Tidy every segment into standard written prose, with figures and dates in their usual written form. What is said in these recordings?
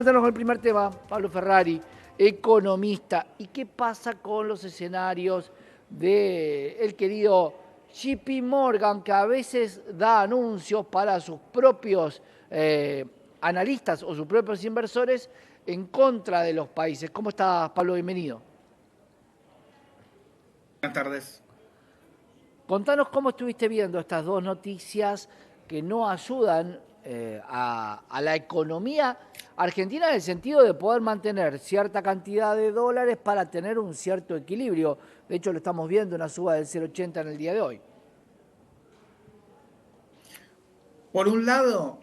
Con el primer tema, Pablo Ferrari, economista. ¿Y qué pasa con los escenarios del querido JP Morgan, que a veces da anuncios para sus propios analistas o sus propios inversores en contra de los países? ¿Cómo estás, Pablo? Bienvenido. Buenas tardes. Contanos cómo estuviste viendo estas dos noticias que no ayudan a la economía argentina en el sentido de poder mantener cierta cantidad de dólares para tener un cierto equilibrio. De hecho, lo estamos viendo, una suba del 0,80 en el día de hoy. Por un lado,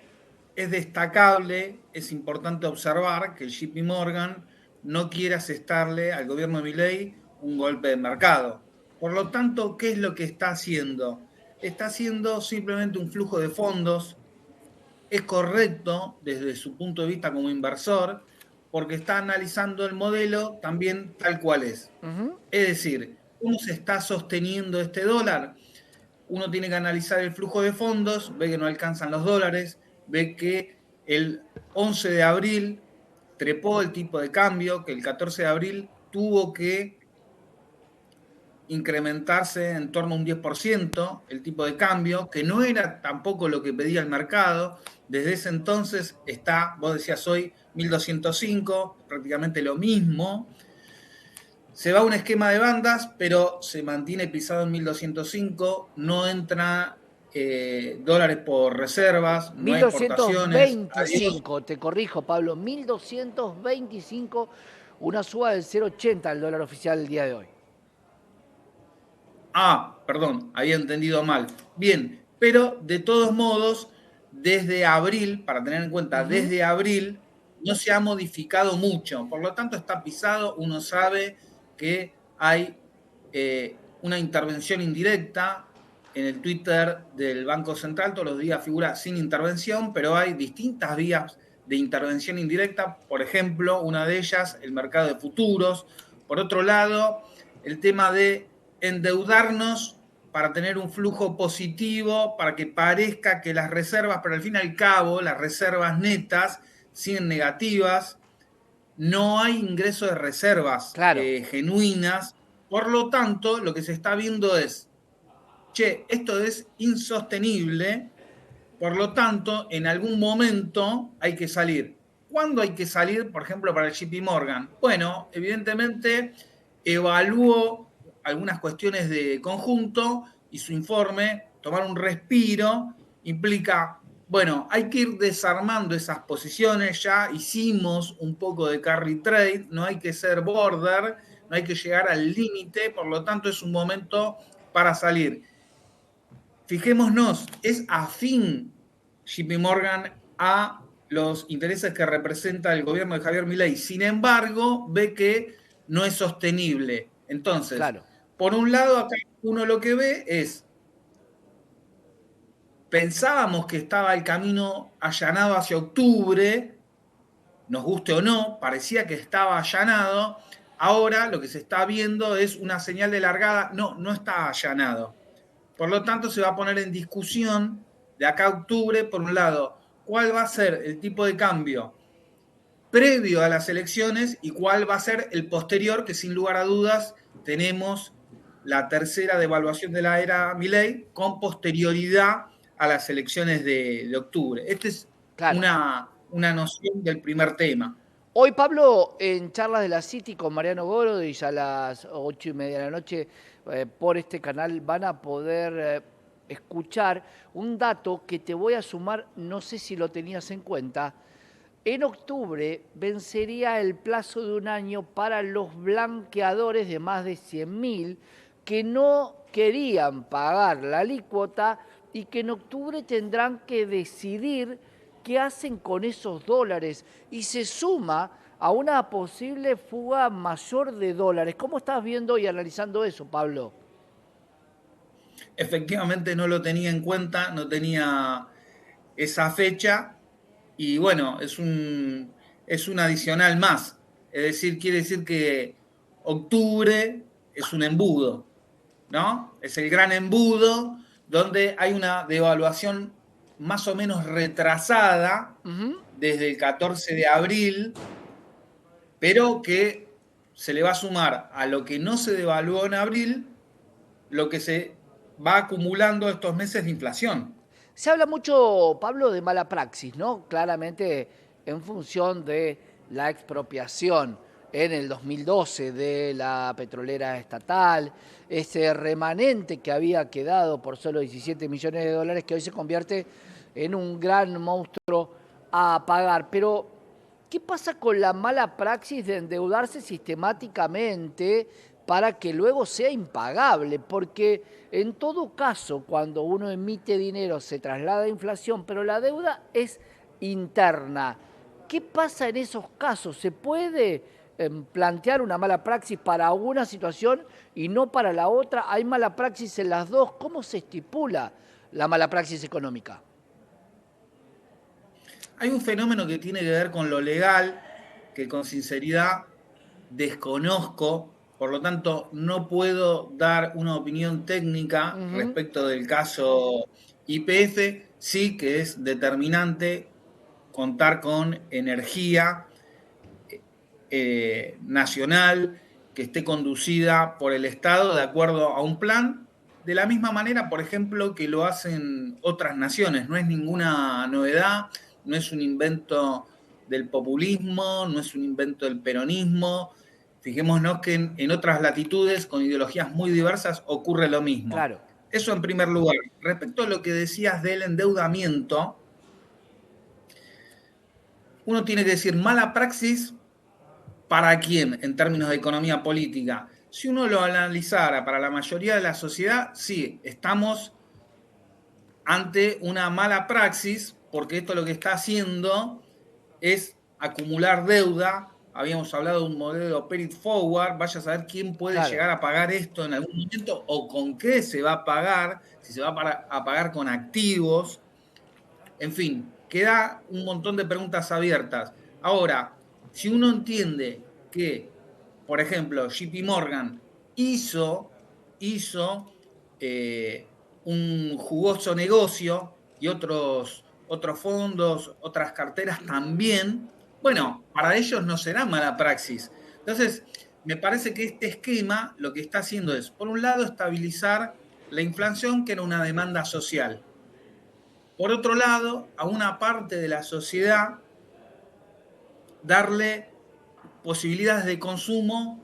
es destacable, es importante observar que el JP Morgan no quiere asestarle al gobierno de Milei un golpe de mercado. Por lo tanto, ¿qué es lo que está haciendo? Está haciendo simplemente un flujo de fondos. Es correcto desde su punto de vista como inversor, porque está analizando el modelo también tal cual es. Es decir, ¿cómo se está sosteniendo este dólar? Uno tiene que analizar el flujo de fondos, ve que no alcanzan los dólares, ve que el 11 de abril trepó el tipo de cambio, que el 14 de abril tuvo que incrementarse en torno a un 10% el tipo de cambio, que no era tampoco lo que pedía el mercado. Desde ese entonces está, vos decías hoy, 1205, prácticamente lo mismo. Se va a un esquema de bandas, pero se mantiene pisado en 1205, no entra dólares por reservas, no hay exportaciones. Adiós. 1225, te corrijo, Pablo, 1225, una suba del 0,80 al dólar oficial el día de hoy. Ah, perdón, había entendido mal. Bien, pero de todos modos, desde abril, para tener en cuenta, desde abril no se ha modificado mucho. Por lo tanto, está pisado, uno sabe que hay una intervención indirecta. En el Twitter del Banco Central todos los días figura sin intervención, pero hay distintas vías de intervención indirecta. Por ejemplo, una de ellas, el mercado de futuros. Por otro lado, el tema de endeudarnos para tener un flujo positivo, para que parezca que las reservas, pero al fin y al cabo, las reservas netas siguen negativas, no hay ingreso de reservas Claro. genuinas, por lo tanto, lo que se está viendo es, che, esto es insostenible, por lo tanto, en algún momento hay que salir. ¿Cuándo hay que salir, por ejemplo, para el JP Morgan? Bueno, evidentemente evaluó algunas cuestiones de conjunto y su informe, tomar un respiro, implica, bueno, hay que ir desarmando esas posiciones, ya hicimos un poco de carry trade, no hay que ser border, no hay que llegar al límite, por lo tanto es un momento para salir. Fijémonos, es afín JP Morgan a los intereses que representa el gobierno de Javier Milei. Sin embargo, ve que no es sostenible. Entonces, Claro. por un lado, acá uno lo que ve es, pensábamos que estaba el camino allanado hacia octubre, nos guste o no, parecía que estaba allanado. Ahora lo que se está viendo es una señal de largada. No, no está allanado. Por lo tanto, se va a poner en discusión de acá a octubre, por un lado, cuál va a ser el tipo de cambio previo a las elecciones y cuál va a ser el posterior, que sin lugar a dudas tenemos la tercera devaluación de la era Milei con posterioridad a las elecciones de octubre. Esta es Claro. una noción del primer tema. Hoy, Pablo, en charlas de la City con Mariano Gorodis a las 8:30 de la noche por este canal van a poder escuchar un dato que te voy a sumar, no sé si lo tenías en cuenta. En octubre vencería el plazo de un año para los blanqueadores de más de 100.000 que no querían pagar la alícuota y que en octubre tendrán que decidir qué hacen con esos dólares y se suma a una posible fuga mayor de dólares. ¿Cómo estás viendo y analizando eso, Pablo? Efectivamente no lo tenía en cuenta, no tenía esa fecha y bueno, es un adicional más. Es decir, quiere decir que octubre es un embudo, ¿no? Es el gran embudo donde hay una devaluación más o menos retrasada desde el 14 de abril, pero que se le va a sumar a lo que no se devaluó en abril, lo que se va acumulando estos meses de inflación. Se habla mucho, Pablo, de mala praxis, ¿no? Claramente en función de la expropiación en el 2012 de la petrolera estatal, ese remanente que había quedado por solo 17 millones de dólares que hoy se convierte en un gran monstruo a pagar. Pero, ¿qué pasa con la mala praxis de endeudarse sistemáticamente para que luego sea impagable? Porque en todo caso, cuando uno emite dinero se traslada a inflación, pero la deuda es interna. ¿Qué pasa en esos casos? ¿Se puede plantear una mala praxis para una situación y no para la otra? ¿Hay mala praxis en las dos? ¿Cómo se estipula la mala praxis económica? Hay un fenómeno que tiene que ver con lo legal, que con sinceridad desconozco, por lo tanto no puedo dar una opinión técnica Ujú. respecto del caso YPF, sí que es determinante contar con energía nacional que esté conducida por el Estado de acuerdo a un plan, de la misma manera, por ejemplo, que lo hacen otras naciones. No es ninguna novedad, no es un invento del populismo, no es un invento del peronismo. Fijémonos que en otras latitudes, con ideologías muy diversas, ocurre lo mismo. Claro. Eso en primer lugar. Respecto a lo que decías del endeudamiento, uno tiene que decir mala praxis. ¿Para quién en términos de economía política? Si uno lo analizara para la mayoría de la sociedad, sí, estamos ante una mala praxis, porque esto lo que está haciendo es acumular deuda. Habíamos hablado de un modelo Perit Forward, vaya a saber quién puede Claro. llegar a pagar esto en algún momento o con qué se va a pagar, si se va a pagar con activos, en fin, queda un montón de preguntas abiertas. Ahora, si uno entiende que, por ejemplo, JP Morgan hizo un jugoso negocio y otros fondos, otras carteras también, bueno, para ellos no será mala praxis. Entonces, me parece que este esquema lo que está haciendo es, por un lado, estabilizar la inflación, que era una demanda social. Por otro lado, a una parte de la sociedad darle posibilidades de consumo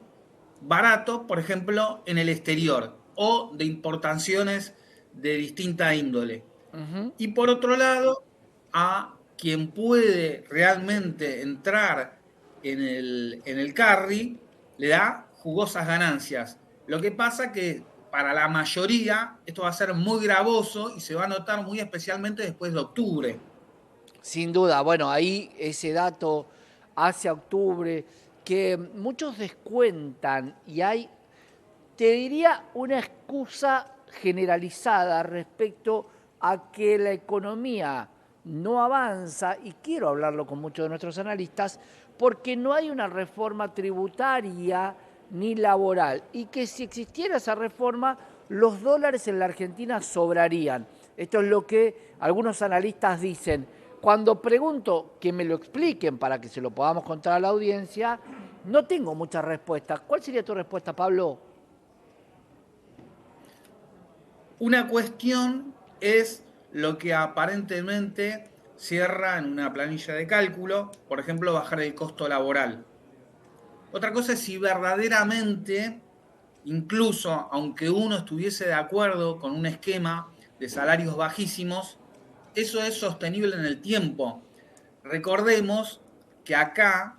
barato, por ejemplo, en el exterior o de importaciones de distinta índole. Ujú. Y por otro lado, a quien puede realmente entrar en el carry, le da jugosas ganancias. Lo que pasa que para la mayoría esto va a ser muy gravoso y se va a notar muy especialmente después de octubre. Sin duda, bueno, ahí ese dato hacia octubre que muchos descuentan y hay, te diría, una excusa generalizada respecto a que la economía no avanza, y quiero hablarlo con muchos de nuestros analistas, porque no hay una reforma tributaria ni laboral, y que si existiera esa reforma, los dólares en la Argentina sobrarían. Esto es lo que algunos analistas dicen. Cuando pregunto que me lo expliquen para que se lo podamos contar a la audiencia, no tengo muchas respuestas. ¿Cuál sería tu respuesta, Pablo? Una cuestión es lo que aparentemente cierra en una planilla de cálculo, por ejemplo, bajar el costo laboral. Otra cosa es si verdaderamente, incluso aunque uno estuviese de acuerdo con un esquema de salarios bajísimos, eso es sostenible en el tiempo. Recordemos que acá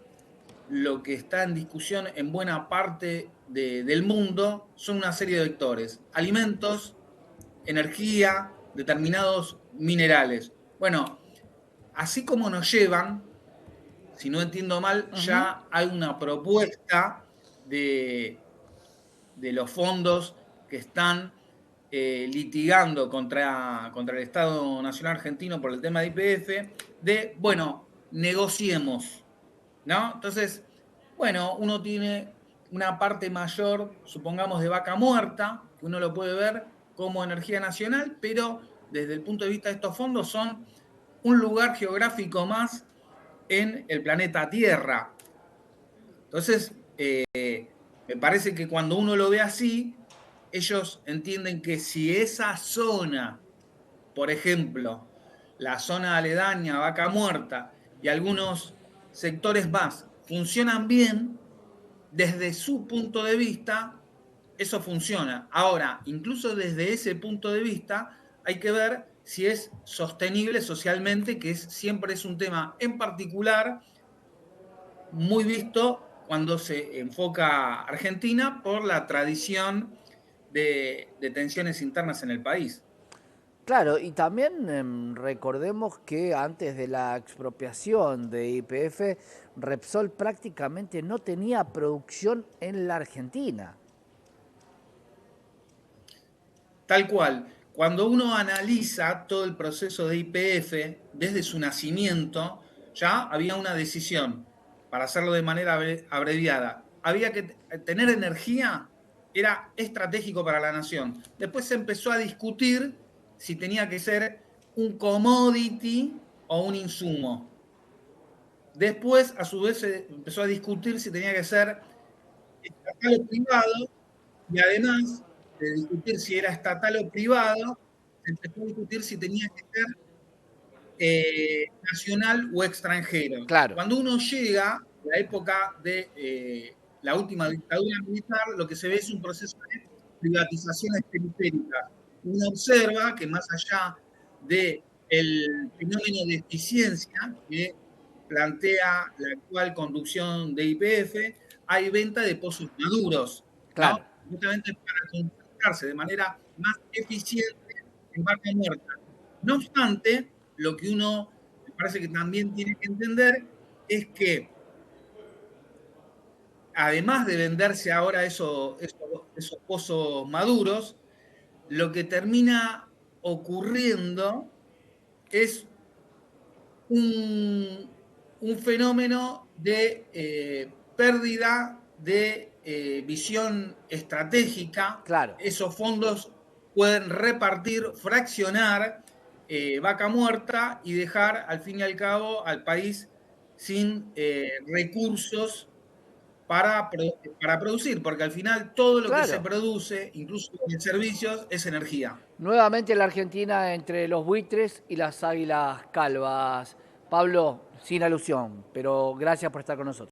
lo que está en discusión en buena parte del mundo son una serie de vectores: alimentos, energía, determinados minerales. Bueno, así como nos llevan, si no entiendo mal, Ujú. ya hay una propuesta de, de los fondos que están litigando contra el Estado Nacional Argentino por el tema de IPF, de, bueno, negociemos, ¿no? Entonces, bueno, uno tiene una parte mayor, supongamos, de vaca muerta, que uno lo puede ver como energía nacional, pero desde el punto de vista de estos fondos son un lugar geográfico más en el planeta Tierra. Entonces, me parece que cuando uno lo ve así, ellos entienden que si esa zona, por ejemplo, la zona aledaña, Vaca Muerta y algunos sectores más funcionan bien, desde su punto de vista, eso funciona. Ahora, incluso desde ese punto de vista, hay que ver si es sostenible socialmente, que siempre es un tema en particular muy visto cuando se enfoca Argentina por la tradición de tensiones internas en el país. Claro, y también recordemos que antes de la expropiación de YPF, Repsol prácticamente no tenía producción en la Argentina. Tal cual, cuando uno analiza todo el proceso de YPF desde su nacimiento, ya había una decisión, para hacerlo de manera abreviada. Había que tener energía, era estratégico para la nación. Después se empezó a discutir si tenía que ser un commodity o un insumo. Después, a su vez, se empezó a discutir si tenía que ser estatal o privado, y además de discutir si era estatal o privado, se empezó a discutir si tenía que ser nacional o extranjero. Claro, Cuando uno llega a la época de la última dictadura militar, lo que se ve es un proceso de privatizaciones periféricas. Uno observa que más allá del fenómeno de eficiencia que plantea la actual conducción de YPF, hay venta de pozos maduros, ¿no? claro. Justamente para concentrarse de manera más eficiente en Vaca Muerta. No obstante, lo que uno me parece que también tiene que entender es que, además de venderse ahora esos pozos maduros, lo que termina ocurriendo es un fenómeno de pérdida de visión estratégica. Claro. Esos fondos pueden repartir, fraccionar Vaca Muerta y dejar al fin y al cabo al país sin recursos para producir, porque al final todo lo que se Claro. produce, incluso en servicios, es energía. Nuevamente la Argentina entre los buitres y las águilas calvas. Pablo, sin alusión, pero gracias por estar con nosotros.